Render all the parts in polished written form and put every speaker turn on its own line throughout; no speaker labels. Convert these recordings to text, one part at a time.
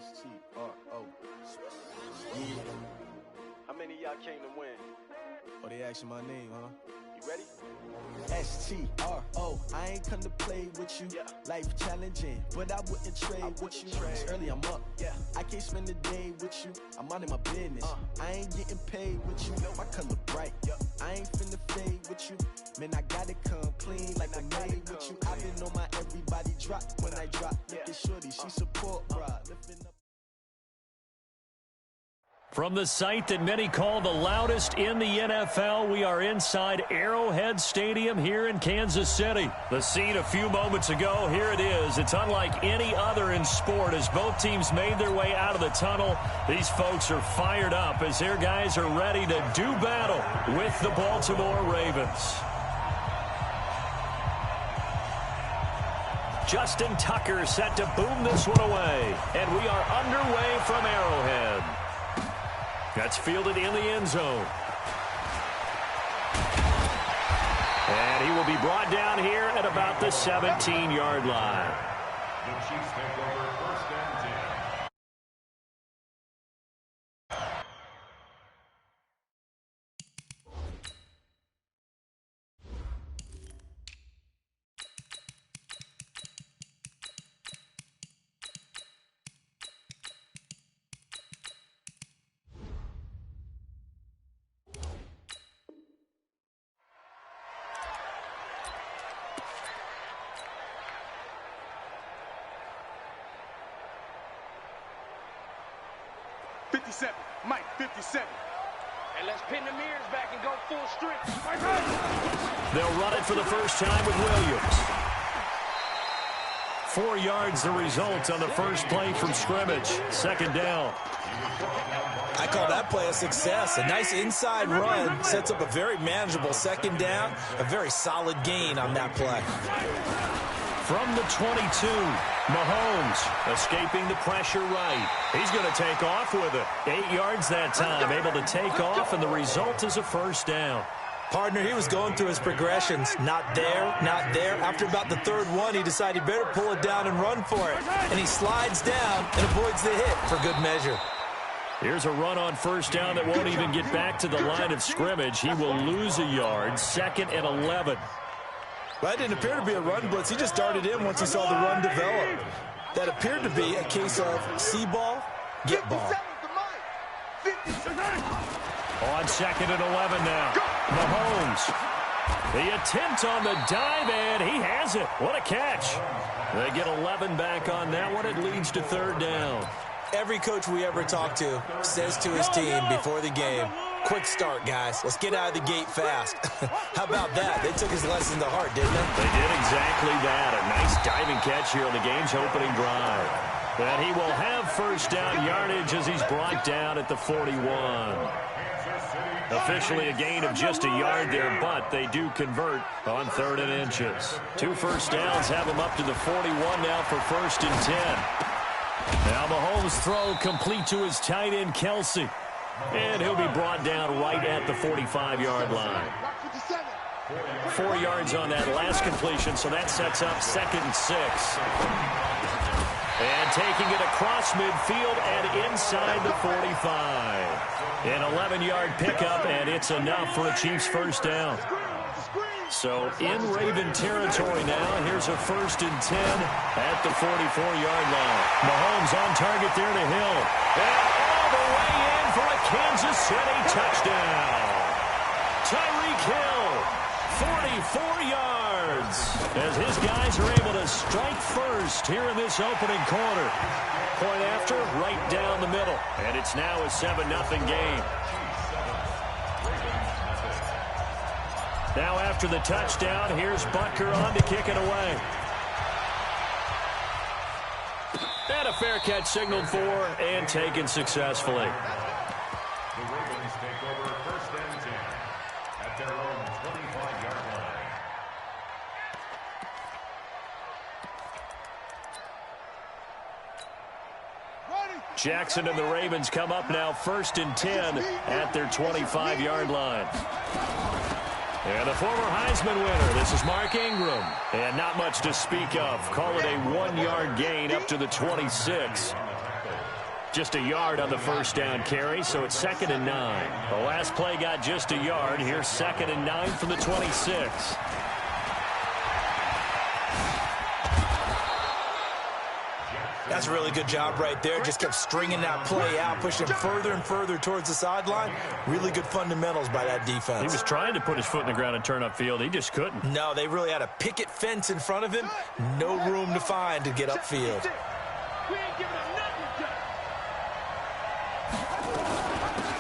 S-T-R-O. Yeah.
How many of y'all came to win?
Oh, they asking my name, huh?
You ready?
S-T-R-O. I ain't come to play with you.
Yeah.
Life challenging, but I wouldn't trade with you. It's early, I'm up.
Yeah.
I can't spend the day with you. I'm minding my business. I ain't getting paid with you. My color bright. I ain't finna fade with you. Man, I gotta come clean like I'm made with you. I've been on my everybody drop when I drop. Look at shorty, she support, bruh. Lifting up.
From the site that many call the loudest in the NFL, we are inside Arrowhead Stadium here in Kansas City. The scene a few moments ago, here it is. It's unlike any other in sport as both teams made their way out of the tunnel. These folks are fired up as their guys are ready to do battle with the Baltimore Ravens. Justin Tucker set to boom this one away, and we are underway from Arrowhead. That's fielded in the end zone. And he will be brought down here at about the 17-yard line.
The Chiefs take over first and 10.
Mike, 57. And let's pin the mirrors back and go full strength.
They'll run it for the first time with Williams. 4 yards the result on the first play from scrimmage. Second down.
I call that play a success. A nice inside run sets up a very manageable second down. A very solid gain on that play.
From the 22, Mahomes escaping the pressure right. He's going to take off with it. 8 yards that time, able to take off, and the result is a first down.
Partner, he was going through his progressions. Not there, not there. After about the third one, he decided he better pull it down and run for it. And he slides down and avoids the hit for good measure.
Here's a run on first down that won't even get back to the line of scrimmage. He will lose a yard. 2nd and 11.
That didn't appear to be a run blitz. He just darted in once he saw the run develop. That appeared to be a case of see ball, get ball.
On 2nd and 11 now. Mahomes. The attempt on the dive, and he has it. What a catch. They get 11 back on that one. It leads to third down.
Every coach we ever talk to says to his team before the game, quick start, guys. Let's get out of the gate fast. How about that? They took his lesson to heart, didn't they?
They did exactly that. A nice diving catch here on the game's opening drive. And he will have first down yardage as he's brought down at the 41. Officially a gain of just a yard there, but they do convert on 3rd and inches. 2 first downs have him up to the 41 now for 1st and 10. Now Mahomes' throw complete to his tight end, Kelsey. And he'll be brought down right at the 45-yard line. 4 yards on that last completion, so that sets up 2nd and 6. And taking it across midfield and inside the 45. An 11-yard pickup, and it's enough for a Chiefs first down. So in Raven territory now, here's a 1st and 10 at the 44-yard line. Mahomes on target there to Hill. And all the way in for a Kansas City touchdown. Tyreek Hill, 44 yards, as his guys are able to strike first here in this opening quarter. Point after, right down the middle. And it's now a 7-0 game. Now after the touchdown, here's Butker on to kick it away. And a fair catch signaled for and taken successfully.
The Ravens take over first and 10 at their own 25-yard line.
Jackson and the Ravens come up now 1st and 10 at their 25-yard line. And the former Heisman winner, this is Mark Ingram. And not much to speak of. Call it a 1-yard gain up to the 26. Just a yard on the first down carry, so it's 2nd and 9. The last play got just a yard. Here's 2nd and 9 from the 26.
That's a really good job right there. Just kept stringing that play out, pushing him further and further towards the sideline. Really good fundamentals by that defense.
He was trying to put his foot in the ground and turn upfield. He just couldn't.
No, they really had a picket fence in front of him. No room to find to get upfield.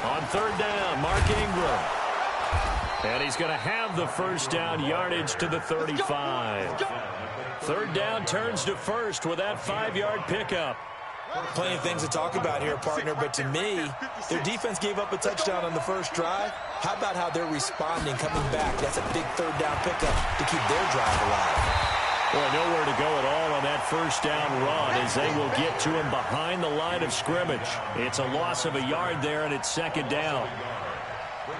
On 3rd down, Mark Ingram. And he's going to have the first down yardage to the 35. 3rd down turns to 1st with that 5-yard pickup.
Plenty of things to talk about here, partner, but to me, their defense gave up a touchdown on the first drive. How about how they're responding, coming back? That's a big 3rd down pickup to keep their drive alive.
Boy, nowhere to go at all on that first down run as they will get to him behind the line of scrimmage. It's a loss of a yard there, and it's 2nd down.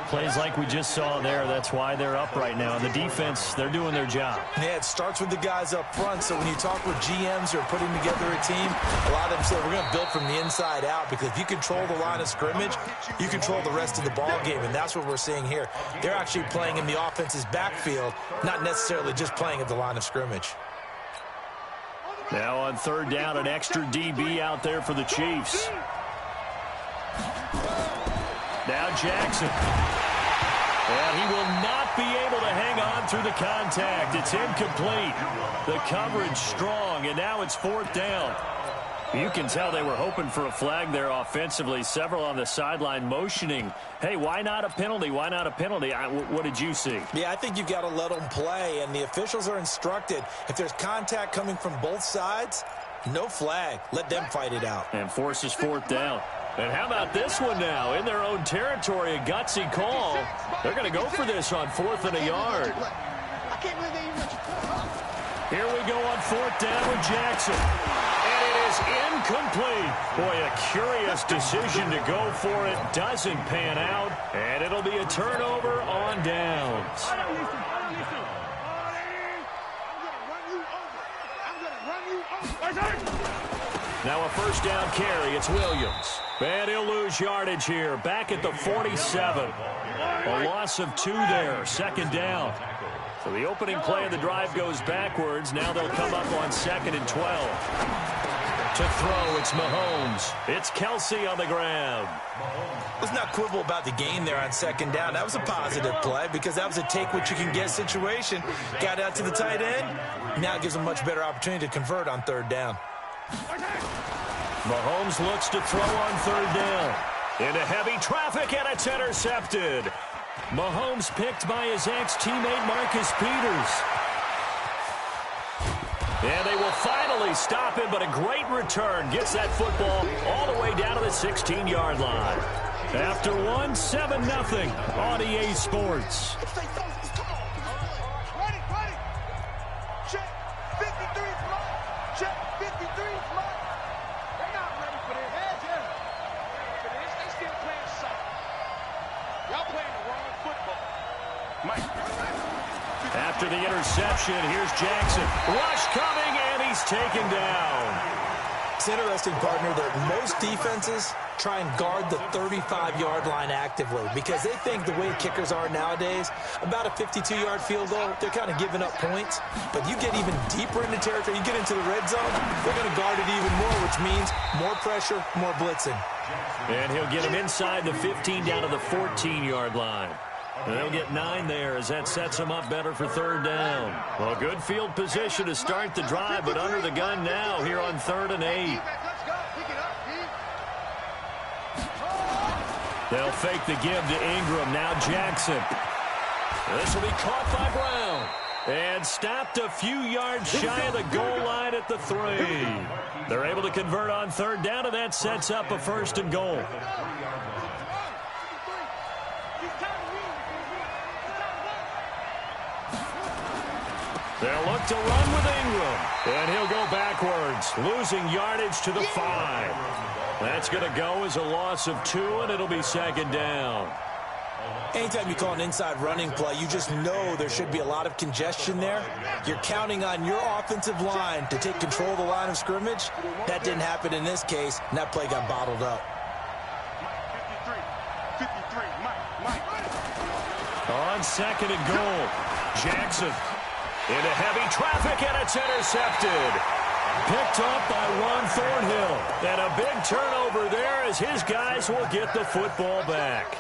Plays like we just saw there, that's why they're up right now. The defense, they're doing their job.
Yeah, it starts with the guys up front, so when you talk with GMs who are putting together a team, a lot of them say, we're going to build from the inside out, because if you control the line of scrimmage, you control the rest of the ball game, and that's what we're seeing here. They're actually playing in the offense's backfield, not necessarily just playing at the line of scrimmage.
Now on 3rd down, an extra DB out there for the Chiefs. Now Jackson. And he will not be able to hang on through the contact. It's incomplete. The coverage strong, and now it's 4th down. You can tell they were hoping for a flag there offensively. Several on the sideline motioning, hey, why not a penalty? Why not a penalty? What did you see?
Yeah, I think you've got to let them play, and the officials are instructed. If there's contact coming from both sides, no flag. Let them fight it out.
And forces 4th down. And how about this one now? In their own territory, a gutsy call. They're going to go for this on 4th and a yard. Here we go on 4th down with Jackson. And it is incomplete. Boy, a curious decision to go for it. Doesn't pan out. And it'll be a turnover on downs. Now a first down carry. It's Williams. And he'll lose yardage here. Back at the 47. A loss of 2 there. 2nd down. So the opening play of the drive goes backwards. Now they'll come up on 2nd and 12. To throw, it's Mahomes. It's Kelsey on the ground.
Let's not quibble about the gain there on 2nd down. That was a positive play because that was a take-what-you-can-get situation. Got out to the tight end. Now it gives them much better opportunity to convert on 3rd down.
Mahomes looks to throw on 3rd down. Into heavy traffic, and it's intercepted. Mahomes picked by his ex-teammate Marcus Peters. And they will finally stop him, but a great return gets that football all the way down to the 16-yard line. After 7-0 on EA Sports. After the interception, here's Jackson. Rush coming, and he's taken down.
It's interesting, partner, that most defenses try and guard the 35-yard line actively because they think the way kickers are nowadays, about a 52-yard field goal, they're kind of giving up points. But you get even deeper into territory, you get into the red zone, they're going to guard it even more, which means more pressure, more blitzing.
And he'll get him inside the 15 down to the 14-yard line. And they'll get 9 there as that sets them up better for 3rd down. Well, good field position to start the drive, but under the gun now here on 3rd and 8. They'll fake the give to Ingram. Now Jackson. This will be caught by Brown. And stopped a few yards shy of the goal line at the 3. They're able to convert on 3rd down, and that sets up a 1st and goal. They'll look to run with Ingram. And he'll go backwards, losing yardage to the 5. That's going to go as a loss of 2, and it'll be 2nd down.
Anytime you call an inside running play, you just know there should be a lot of congestion there. You're counting on your offensive line to take control of the line of scrimmage. That didn't happen in this case, and that play got bottled up.
53, Mike.
On 2nd and goal, Jackson into heavy traffic, and it's intercepted. Picked up by Ron Thornhill. And a big turnover there as his guys will get the football back.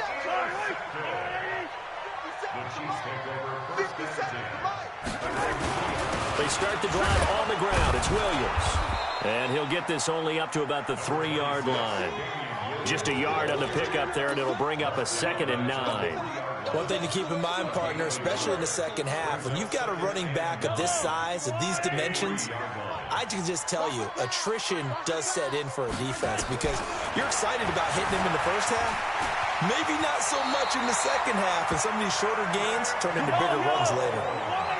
They start the drive on the ground. It's Williams. And he'll get this only up to about the 3-yard line. Just a yard on the pickup there, and it'll bring up a 2nd and 9.
One thing to keep in mind, partner, especially in the second half, when you've got a running back of this size, of these dimensions, I can just tell you, attrition does set in for a defense because you're excited about hitting him in the first half. Maybe not so much in the second half, and some of these shorter gains turn into bigger runs later.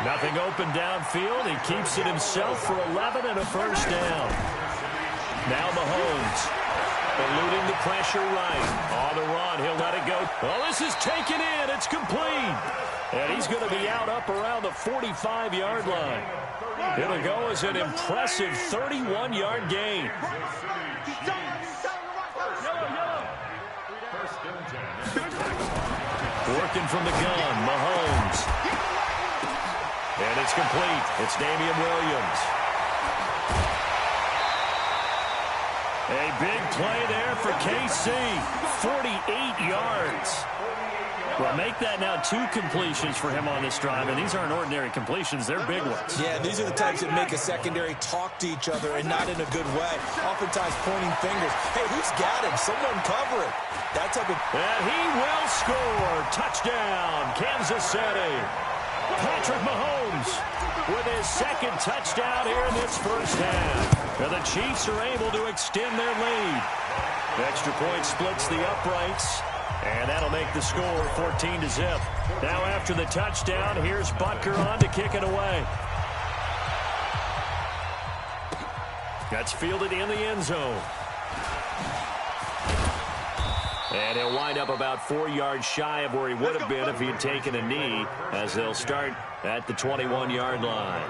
Nothing open downfield. He keeps it himself for 11 and a first down. Now Mahomes, eluding the pressure right. On the run, he'll let it go. Oh, this is taken in. It's complete. And he's going to be out up around the 45-yard line. It'll go as an impressive 31-yard gain. Working from the gun, Mahomes. And it's complete. It's Damian Williams. A big play there for KC. 48 yards. Well, make that now 2 completions for him on this drive, and these aren't ordinary completions. They're big ones.
Yeah, these are the types that make a secondary talk to each other and not in a good way. Oftentimes pointing fingers. Hey, who's got him? Someone cover it. That type of...
And he will score. Touchdown, Kansas City. Patrick Mahomes with his 2nd touchdown here in this first half. And the Chiefs are able to extend their lead. The extra point splits the uprights. And that'll make the score 14-0. Now after the touchdown, here's Butker on to kick it away. That's fielded in the end zone. And he'll wind up about 4 yards shy of where he would have been if he had taken a knee, as they'll start at the 21-yard line.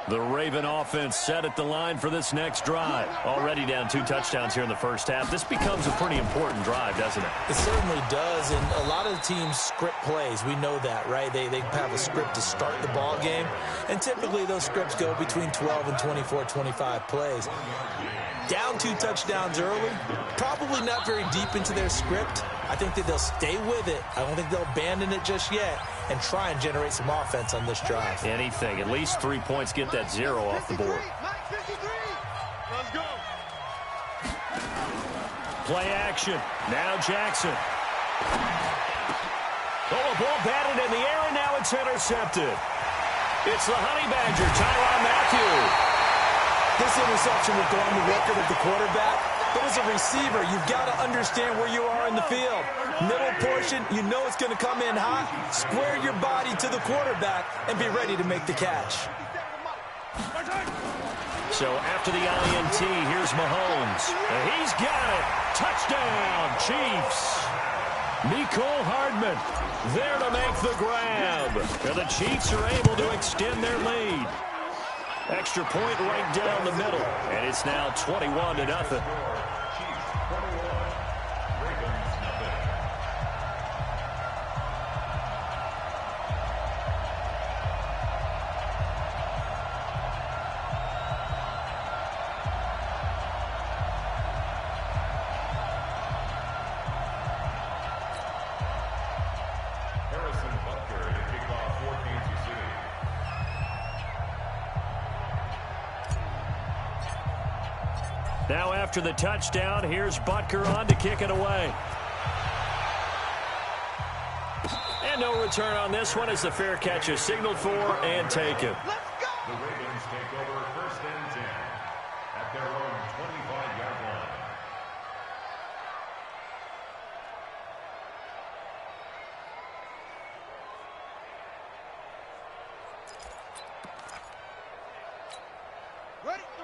The Raven offense set at the line for this next drive. Already down 2 touchdowns here in the first half. This becomes a pretty important drive, doesn't it?
It certainly does, and a lot of the teams script plays. We know that, right? They have a script to start the ball game, and typically those scripts go between 12 and 24, 25 plays. Down 2 touchdowns early, probably not very deep into their script. I think that they'll stay with it. I don't think they'll abandon it just yet and try and generate some offense on this drive.
Anything. At least 3 points, get that 0 off the board.
Let's go.
Play action. Now Jackson. Oh, a ball batted in the air, and now it's intercepted. It's the Honey Badger, Tyrann Mathieu.
This interception will go on the record of the quarterback, but as a receiver, you've got to understand where you are in the field. Middle portion, you know it's going to come in hot. Square your body to the quarterback and be ready to make the catch.
So after the INT, here's Mahomes. And he's got it. Touchdown, Chiefs. Nicole Hardman there to make the grab. And the Chiefs are able to extend their lead. Extra point right down the middle. And it's now 21-0. Now after the touchdown, here's Butker on to kick it away. And no return on this one as the fair catch is signaled for and taken.
The Ravens take over 1st and 10 at their own 25-yard line.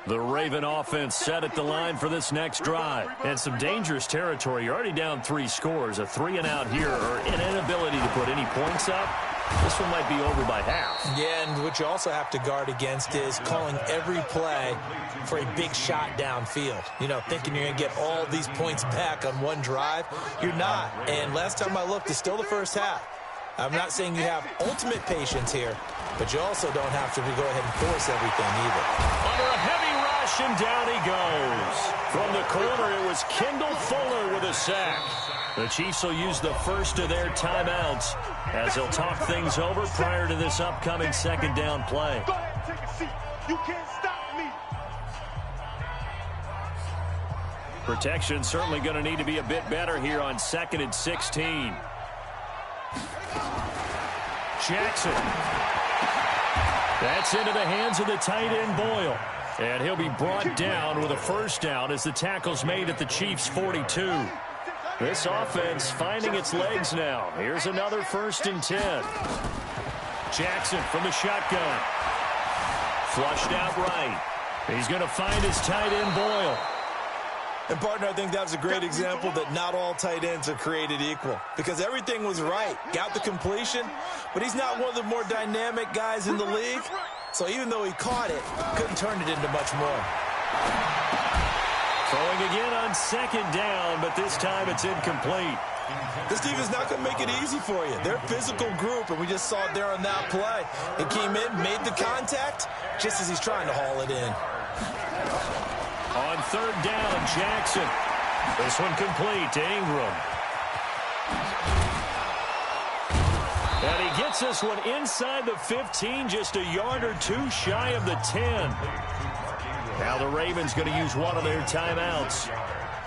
The Raven offense set at the line for this next drive. And some dangerous territory. You're already down 3 scores. A 3-and-out here or an inability to put any points up. This one might be over by half.
Yeah, and what you also have to guard against is calling every play for a big shot downfield. You know, thinking you're going to get all these points back on one drive. You're not. And last time I looked, it's still the first half. I'm not saying you have ultimate patience here, but you also don't have to go ahead and force everything either.
Under a heavy rush, and down he goes. From the corner, it was Kendall Fuller with a sack. The Chiefs will use the first of their timeouts as they'll talk things over prior to this upcoming second down play.
Go ahead, take a seat. You can't stop me.
Protection certainly going to need to be a bit better here on 2nd and 16. Jackson. That's into the hands of the tight end, Boyle. And he'll be brought down with a first down as the tackle's made at the Chiefs' 42. This offense finding its legs now. Here's another 1st and 10. Jackson from the shotgun. Flushed out right. He's going to find his tight end, Boyle.
And, partner, I think that was a great example that not all tight ends are created equal. Because everything was right. Got the completion, but he's not one of the more dynamic guys in the league. So even though he caught it, couldn't turn it into much more.
Throwing again on 2nd down, but this time it's incomplete.
This defense is not going to make it easy for you. They're a physical group, and we just saw it there on that play. He came in, made the contact, just as he's trying to haul it in.
On 3rd down, Jackson. This one complete to Ingram. And he gets this one inside the 15, just a yard or 2 shy of the 10. Now the Ravens going to use one of their timeouts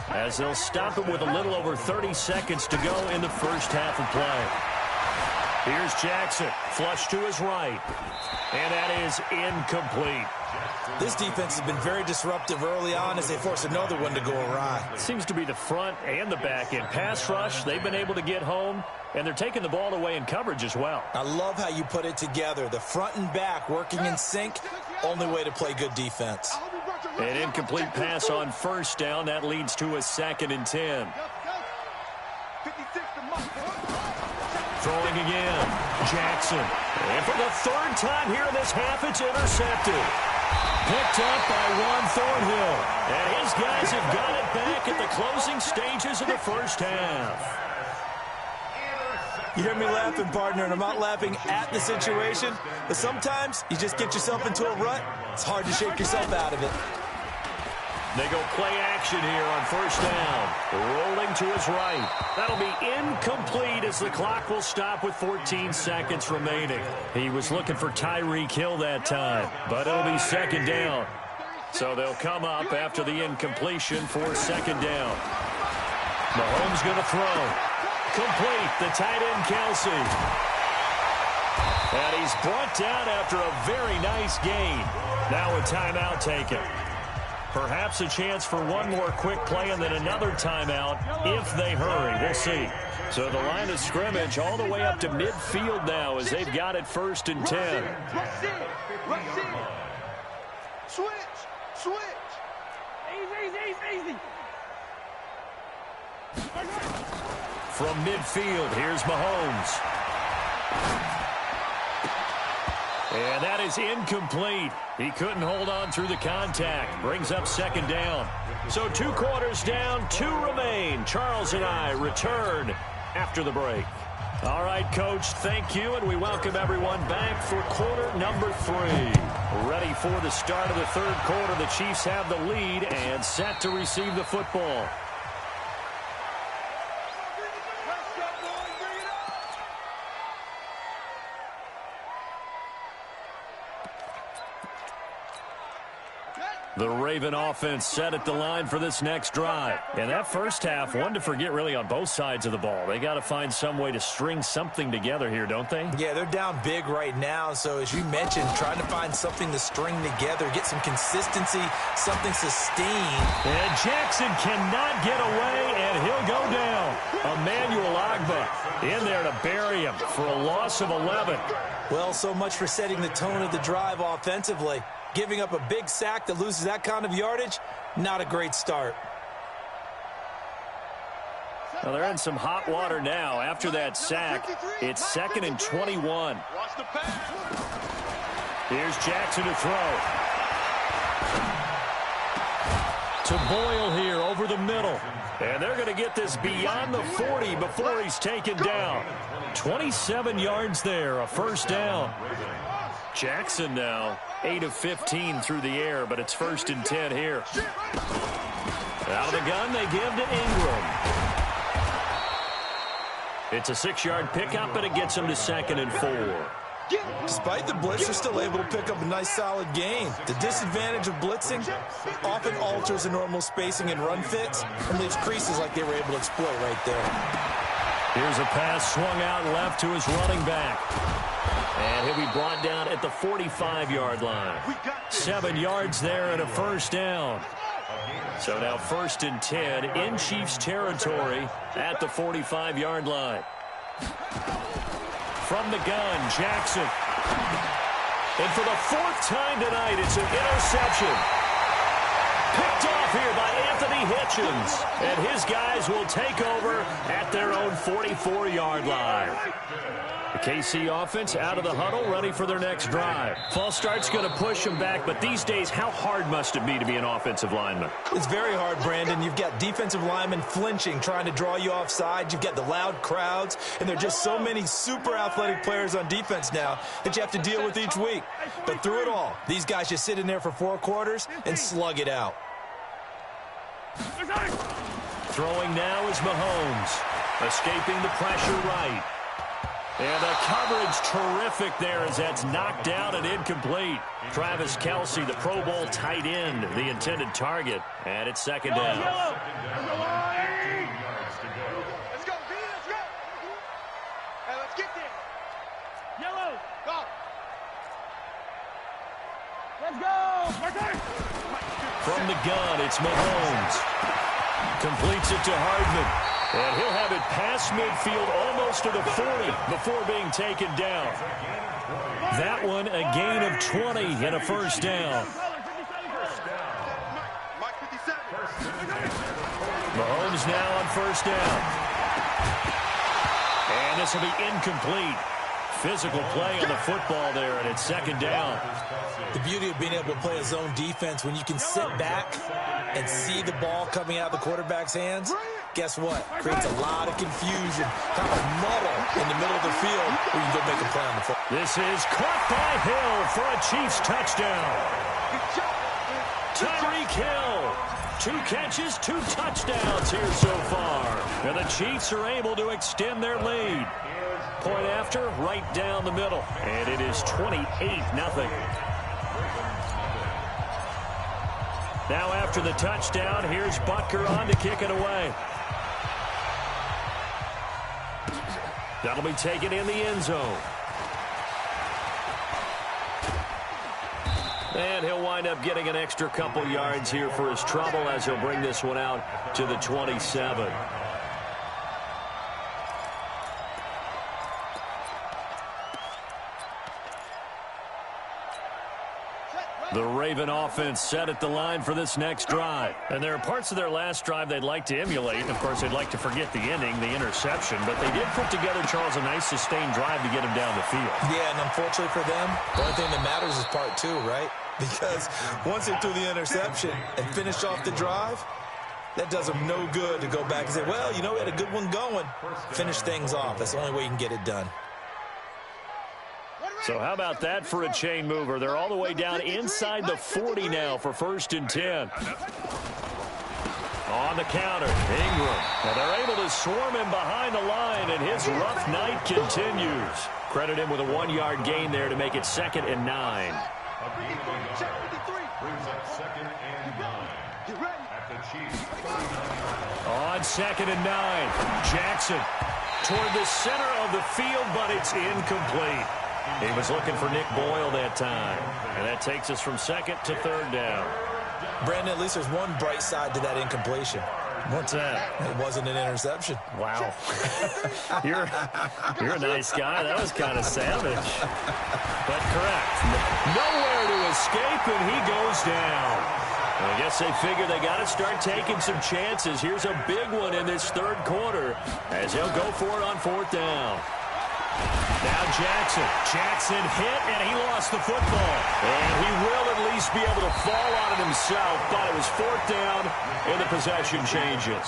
as they'll stop it with a little over 30 seconds to go in the first half of play. Here's Jackson, flush to his right, and that is incomplete.
This defense has been very disruptive early on as they force another one to go awry.
It seems to be the front and the back end. Pass rush, they've been able to get home, and they're taking the ball away in coverage as well.
I love how you put it together. The front and back working in sync, only way to play good defense.
An incomplete pass on 1st down. That leads to a 2nd and 10. Throwing again. Jackson. And for the 3rd time here in this half, it's intercepted. Picked up by Juan Thornhill. And his guys have got it back at the closing stages of the first half.
You hear me laughing, partner, and I'm not laughing at the situation, but sometimes you just get yourself into a rut. It's hard to shake yourself out of it.
They go play action here on 1st down. Rolling to his right. That'll be incomplete as the clock will stop with 14 seconds remaining. He was looking for Tyreek Hill that time, but it'll be 2nd down. So they'll come up after the incompletion for 2nd down. Mahomes going to throw. Complete, the tight end, Kelsey. And he's brought down after a very nice gain. Now a timeout taken. Perhaps a chance for one more quick play and then another timeout if they hurry. We'll see. So the line of scrimmage all the way up to midfield now as they've got it 1st and 10.
Rush in. Switch. Easy.
From midfield, here's Mahomes. And that is incomplete. He couldn't hold on through the contact. Brings up 2nd down. So 2 quarters down, 2 remain. Charles and I return after the break. All right, Coach, thank you, and we welcome everyone back for quarter number 3. Ready for the start of the 3rd quarter. The Chiefs have the lead and set to receive the football. The Raven offense set at the line for this next drive. And that first half, one to forget really on both sides of the ball. They got to find some way to string something together here, don't they?
Yeah, they're down big right now. So as you mentioned, trying to find something to string together, get some consistency, something sustained.
And Jackson cannot get away, and he'll go down. Emmanuel Ogbah in there to bury him for a loss of 11.
Well, so much for setting the tone of the drive offensively. Giving up a big sack that loses that kind of yardage, not a great start.
Well, they're in some hot water now. After that sack, it's 2nd and 21. Here's Jackson to throw. To Boyle here over the middle. And they're going to get this beyond the 40 before he's taken down. 27 yards there, a first down. Jackson now 8 of 15 through the air, but it's 1st and 10 here. Out of the gun, they give to Ingram. It's a 6-yard pickup, and it gets them to 2nd and 4.
Despite the blitz, they're still able to pick up a nice solid gain. The disadvantage of blitzing often alters the normal spacing and run fits and leaves creases like they were able to exploit right there.
Here's a pass swung out left to his running back. And he'll be brought down at the 45-yard line. 7 yards there and a first down. So now 1st and 10 in Chiefs territory at the 45-yard line. From the gun, Jackson. And for the 4th time tonight, it's an interception. Picked off here by Anthony Hitchens. And his guys will take over at their own 44-yard line. The KC offense out of the huddle, ready for their next drive. False start's going to push them back, but these days, how hard must it be to be an offensive lineman?
It's very hard, Brandon. You've got defensive linemen flinching, trying to draw you offside. You've got the loud crowds, and there are just so many super athletic players on defense now that you have to deal with each week. But through it all, these guys just sit in there for 4 quarters and slug it out.
Throwing now is Mahomes, escaping the pressure right. And the coverage terrific there as that's knocked down and incomplete. Travis Kelce, the Pro Bowl tight end, the intended target. And it's 2nd down.
Let's go, B, let's go. Hey, let's get there. Yellow, go. Let's go.
From the gun, it's Mahomes. Completes it to Hardman. And he'll have it past midfield almost to the 40 before being taken down. That one a gain of 20 and a first down. Mahomes now on 1st down. And this will be incomplete. Physical play on the football there, and it's 2nd down.
The beauty of being able to play a zone defense when you can sit back and see the ball coming out of the quarterback's hands, guess what? Creates a lot of confusion, kind of muddle in the middle of the field where you can go make a play on the football.
This is caught by Hill for a Chiefs touchdown. Tyreek Hill, 2 catches, 2 touchdowns here so far. And the Chiefs are able to extend their lead. Point after, right down the middle. And it is 28-0. Now after the touchdown, here's Butker on to kick it away. That'll be taken in the end zone. And he'll wind up getting an extra couple yards here for his trouble as he'll bring this one out to the 27. The Raven offense set at the line for this next drive. And there are parts of their last drive they'd like to emulate. And, of course, they'd like to forget the ending, the interception. But they did put together, Charles, a nice sustained drive to get him down the field.
Yeah, and unfortunately for them, the only thing that matters is part 2, right? Because once they threw the interception and finished off the drive, that does them no good to go back and say, well, you know, we had a good one going. Finish things off. That's the only way you can get it done.
So how about that for a chain mover? They're all the way down inside the 40 now for 1st and 10. On the counter, Ingram. Now they're able to swarm him behind the line, and his rough night continues. Credit him with a 1-yard gain there to make it 2nd and 9. On 2nd and 9, Jackson toward the center of the field, but it's incomplete. He was looking for Nick Boyle that time. And that takes us from 2nd to 3rd down.
Brandon, at least there's one bright side to that incompletion.
What's that?
It wasn't an interception.
Wow. You're a nice guy. That was kind of savage. But correct. Nowhere to escape, and he goes down. Well, I guess they figure they got to start taking some chances. Here's a big one in this third quarter as they'll go for it on 4th down. Now Jackson. Jackson hit, and he lost the football. And he will at least be able to fall on it himself, but it was 4th down, and the possession changes.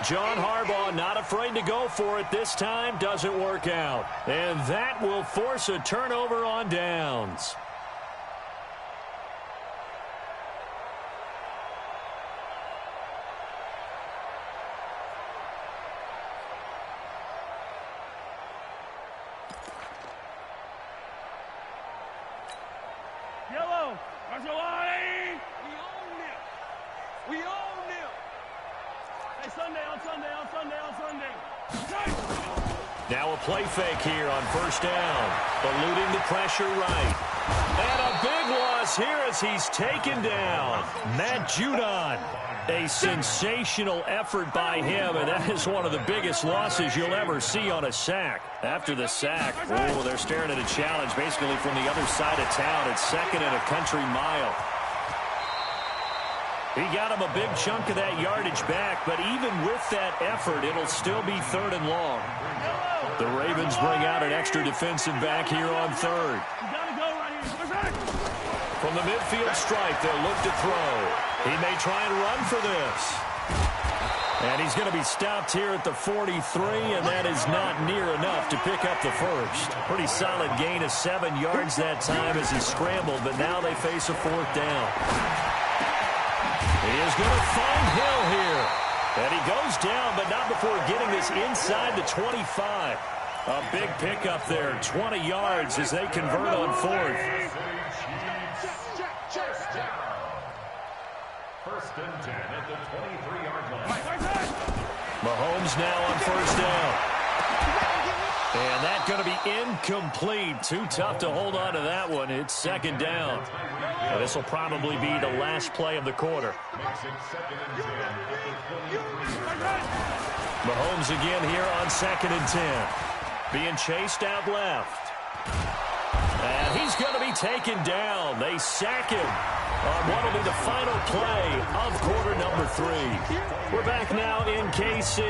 John Harbaugh not afraid to go for it this time. Doesn't work out. And that will force a turnover on downs.
Yellow, Marshallani! We own them. We own them. Hey, Sunday on Sunday on Sunday on Sunday.
Now a play fake here on 1st down. Eluding the pressure right. And a big loss here as he's taken down. Matt Judon. A sensational effort by him, and that is one of the biggest losses you'll ever see on a sack. After the sack, oh, they're staring at a challenge basically from the other side of town. It's 2nd and a country mile. He got him a big chunk of that yardage back, but even with that effort, it'll still be 3rd and long. The Ravens bring out an extra defensive back here on 3rd. From the midfield stripe, they'll look to throw. He may try and run for this. And he's going to be stopped here at the 43, and that is not near enough to pick up the first. Pretty solid gain of 7 yards that time as he scrambled, but now they face a 4th down. He is going to find Hill here. And he goes down, but not before getting this inside the 25. A big pickup there, 20 yards as they convert on 4th.
1st and 10 at the 23-yard line.
Mahomes now on 1st down. And that's going to be incomplete. Too tough to hold on to that one. It's 2nd down. This will probably be the last play of the quarter. Mahomes again here on 2nd and 10. Being chased out left. And he's going to be taken down. They sack him on what will be the final play of quarter number 3. We're back now in KC.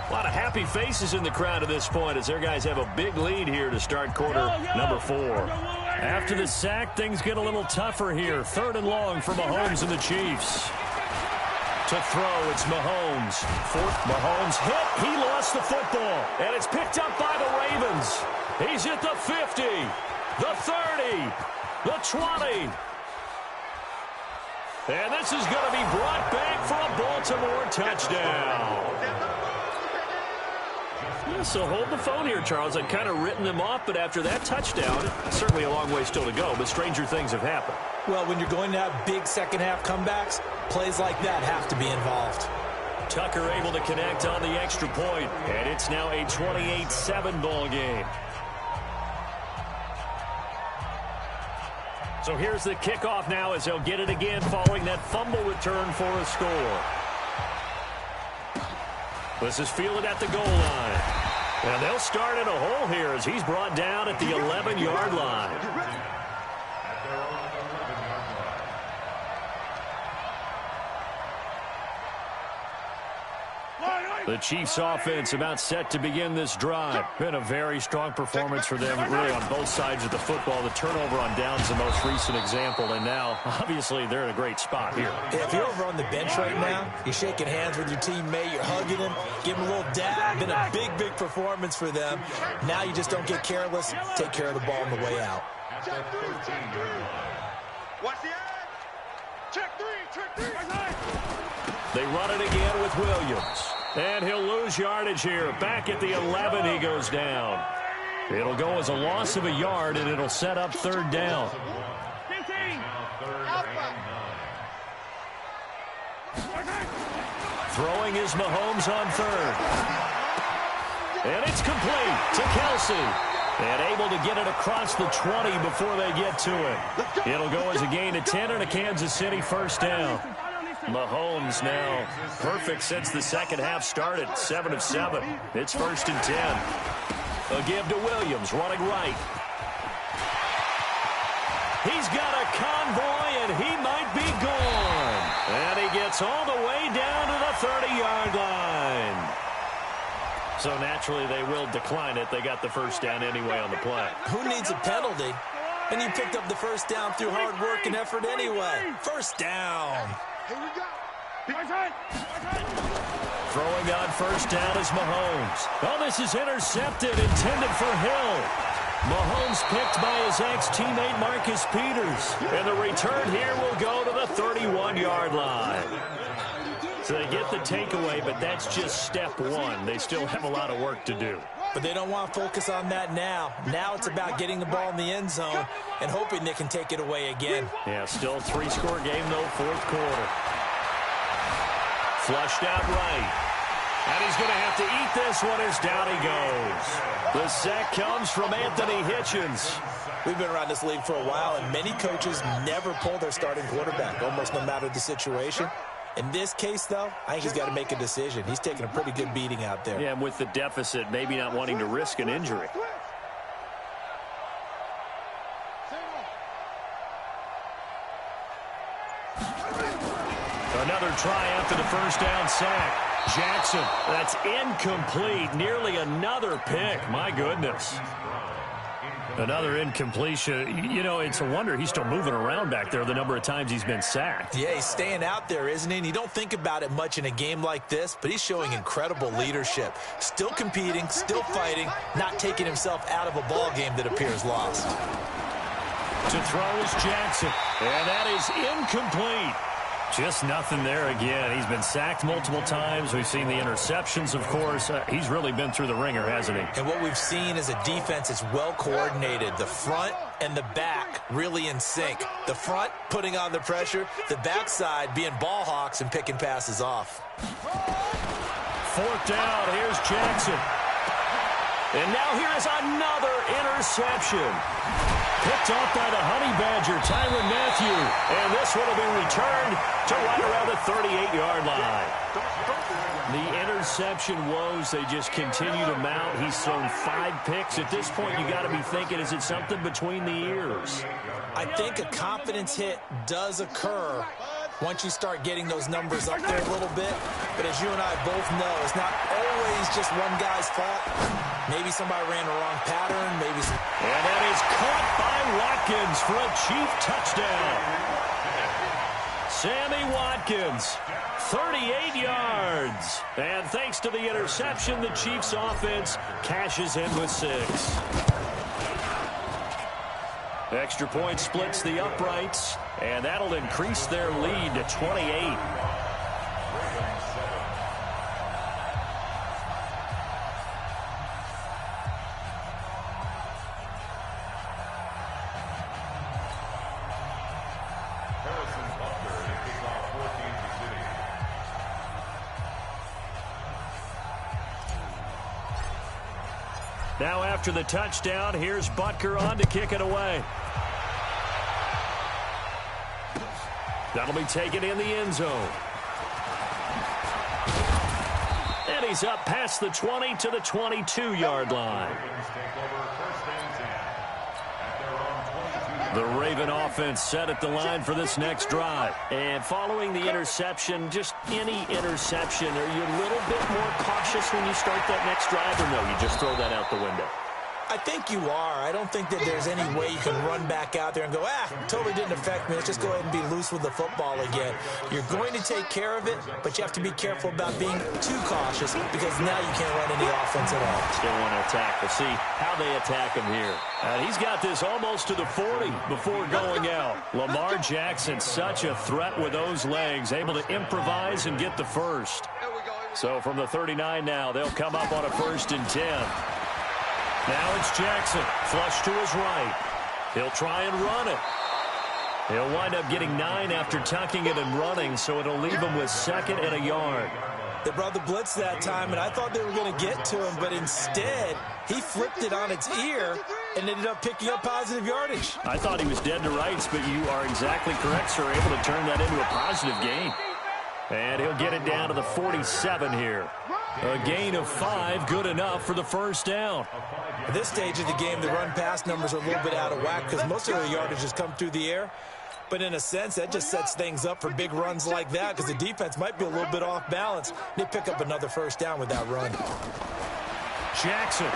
A lot of happy faces in the crowd at this point as their guys have a big lead here to start quarter number 4. After the sack, things get a little tougher here. 3rd and long for Mahomes and the Chiefs. To throw, it's Mahomes. 4th, Mahomes hit. He lost the football. And it's picked up by the Ravens. He's at the 50, the 30, the 20. And this is going to be brought back for a Baltimore touchdown. Yeah, so hold the phone here, Charles. I've kind of written them off, but after that touchdown, certainly a long way still to go, but stranger things have happened.
Well, when you're going to have big second-half comebacks, plays like that have to be involved.
Tucker able to connect on the extra point, and it's now a 28-7 ball game. So here's the kickoff now as they'll get it again following that fumble return for a score. This is fielded at the goal line. And they'll start in a hole here as he's brought down at the 11-yard line. The Chiefs offense about set to begin this drive. Been a very strong performance for them really on both sides of the football. The turnover on downs the most recent example, and now obviously they're in a great spot here.
If you're over on the bench right now, you're shaking hands with your teammate, you're hugging him, give him a little dab. Been a big, big performance for them. Now you just don't get careless. Take care of the ball on the way out.
Watch the edge. Check three.
They run it again with Williams. And he'll lose yardage here. Back at the 11, he goes down. It'll go as a loss of a yard, and it'll set up 3rd down.
15.
Throwing is Mahomes on 3rd. And it's complete to Kelsey. And able to get it across the 20 before they get to it. It'll go as a gain of 10 and a Kansas City 1st down. Mahomes now perfect since the second half started. 7 of 7. It's 1st and 10. A give to Williams, running right. He's got a convoy, and he might be gone. And he gets all the way down to the 30-yard line. So naturally, they will decline it. They got the first down anyway on the play.
Who needs a penalty? And you picked up the first down through hard work and effort anyway. First down.
Here we go.
Throwing on first down is Mahomes. Oh, this is intercepted, intended for Hill. Mahomes picked by his ex-teammate Marcus Peters. And the return here will go to the 31-yard line. So they get the takeaway, but that's just step one. They still have a lot of work to do.
But they don't want to focus on that now. Now it's about getting the ball in the end zone and hoping they can take it away again.
Yeah, still a 3-score game, though, 4th quarter. Flushed out right. And he's going to have to eat this one as down he goes. The sack comes from Anthony Hitchens.
We've been around this league for a while, and many coaches never pull their starting quarterback, almost no matter the situation. In this case, though, I think he's got to make a decision. He's taking a pretty good beating out there.
Yeah, and with the deficit, maybe not wanting to risk an injury. Another try after the first down sack. Jackson, that's incomplete. Nearly another pick. My goodness. Another incompletion. You know, it's a wonder he's still moving around back there the number of times he's been sacked.
Yeah, he's staying out there, isn't he? And you don't think about it much in a game like this, but he's showing incredible leadership. Still competing, still fighting, not taking himself out of a ball game that appears lost.
To throw is Jackson, and that is incomplete. Just nothing there again. He's been sacked multiple times. We've seen the interceptions, of course. He's really been through the ringer, hasn't he?
And what we've seen is a defense that's well coordinated. The front and the back really in sync. The front putting on the pressure, the backside being ball hawks and picking passes off.
4th down. Here's Jackson. And now here is another interception. Picked off by the Honey Badger, Tyrann Mathieu. And this one will be returned to right around the 38-yard line. The interception woes, they just continue to mount. He's thrown 5 picks. At this point, you got to be thinking, is it something between the ears?
I think a confidence hit does occur once you start getting those numbers up there a little bit. But as you and I both know, it's not always just one guy's fault. Maybe somebody ran the wrong pattern. Maybe some...
And that is caught by Watkins for a Chief touchdown. Sammy Watkins, 38 yards. And thanks to the interception, the Chiefs offense cashes in with 6. Extra point splits the uprights, and that'll increase their lead to 28. Now after the touchdown, here's Butker on to kick it away. That'll be taken in the end zone. And he's up past the 20 to the 22-yard line. The Raven offense set at the line for this next drive. And following the interception, just any interception, are you a little bit more cautious when you start that next drive, or no, you just throw that out the window?
I think you are. I don't think that there's any way you can run back out there and go, totally didn't affect me. Let's just go ahead and be loose with the football again. You're going to take care of it, but you have to be careful about being too cautious because now you can't run any offense at all.
Still want to attack. We'll see how they attack him here. He's got this almost to the 40 before going out. Lamar Jackson, such a threat with those legs, able to improvise and get the first. So from the 39 now, they'll come up on a 1st and 10. Now it's Jackson, flush to his right. He'll try and run it. He'll wind up getting 9 after tucking it and running, so it'll leave him with 2nd and a yard.
They brought the blitz that time, and I thought they were going to get to him, but instead, he flipped it on its ear and ended up picking up positive yardage.
I thought he was dead to rights, but you are exactly correct, sir. Able to turn that into a positive gain. And he'll get it down to the 47 here. A gain of 5, good enough for the first down.
At this stage of the game, the run-pass numbers are a little bit out of whack because most of the yardage has come through the air. But in a sense, that just sets things up for big runs like that because the defense might be a little bit off balance. They pick up another first down with that run.
Jackson.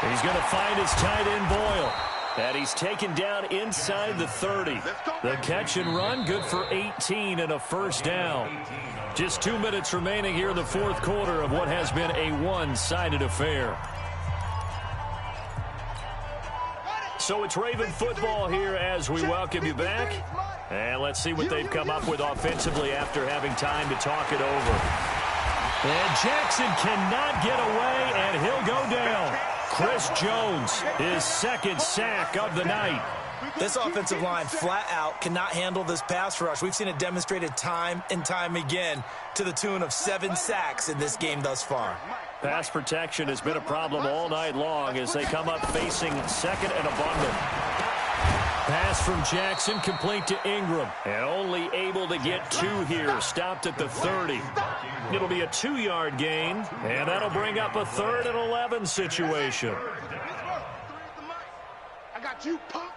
He's going to find his tight end, Boyle. And he's taken down inside the 30. The catch and run, good for 18 and a first down. Just 2 minutes remaining here in the fourth quarter of what has been a one-sided affair. So it's Raven football here as we welcome you back. And let's see what they've come up with offensively after having time to talk it over. And Jackson cannot get away, and he'll go down. Chris Jones, his second sack of the night.
This offensive line flat out cannot handle this pass rush. We've seen it demonstrated time and time again to the tune of 7 sacks in this game thus far.
Pass protection has been a problem all night long as they come up facing second and abundant. Pass from Jackson complete to Ingram. And only able to get 2 here. Stopped at the 30. It'll be a 2-yard gain. And that'll bring up a 3rd and 11 situation.
I got you, punk.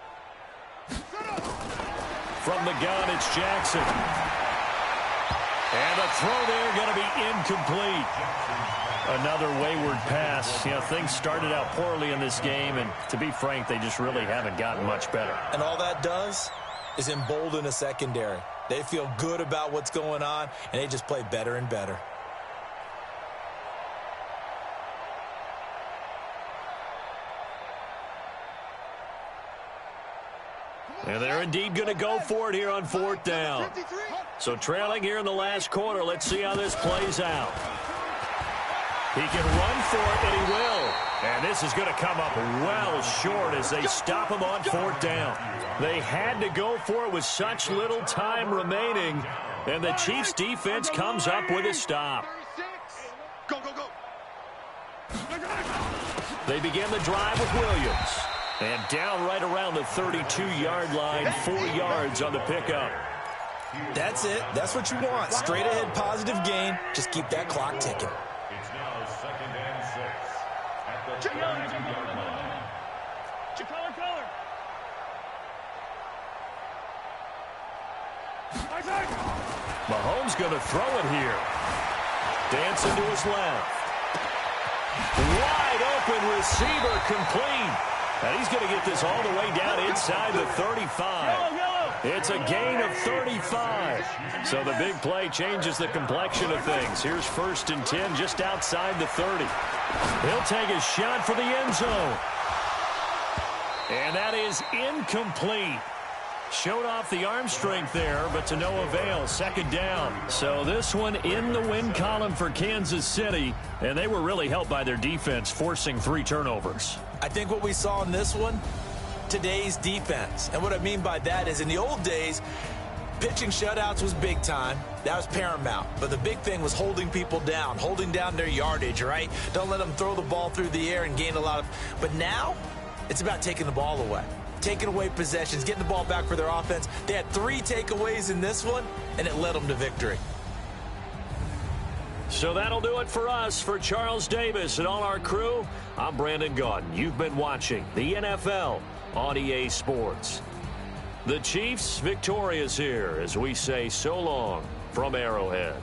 From the gun, it's Jackson. And the throw there going to be incomplete. Another wayward pass. You know, things started out poorly in this game, and to be frank, they just really haven't gotten much better.
And all that does is embolden a secondary. They feel good about what's going on, and they just play better and better.
And they're indeed going to go for it here on 4th down. So trailing here in the last quarter, let's see how this plays out. He can run for it, and he will. And this is going to come up well short as they stop him on 4th down. They had to go for it with such little time remaining, and the Chiefs' defense comes up with a stop.
Go, go, go.
They begin the drive with Williams. And down right around the 32-yard line, 4 yards on the pickup.
That's it. That's what you want. Straight ahead positive gain. Just keep that clock ticking.
It's now 2nd and 6 at the 32-yard line.
Color.
Mahomes going to throw it here. Dancing to his left. Wide open receiver complete. And he's going to get this all the way down inside the 35. It's a gain of 35. So the big play changes the complexion of things. Here's 1st and 10 just outside the 30. He'll take a shot for the end zone. And that is incomplete. Showed off the arm strength there, but to no avail. 2nd down. So this one in the win column for Kansas City, and they were really helped by their defense, forcing 3 turnovers.
I think what we saw in this one, today's defense. And what I mean by that is in the old days, pitching shutouts was big time. That was paramount. But the big thing was holding people down, holding down their yardage, right? Don't let them throw the ball through the air and gain a lot of... But now, it's about taking the ball away. Taking away possessions, getting the ball back for their offense. They had 3 takeaways in this one, and it led them to victory.
So that'll do it for us. For Charles Davis and all our crew, I'm Brandon Gaudin. You've been watching the NFL on EA Sports. The Chiefs victorious here as we say so long from Arrowhead.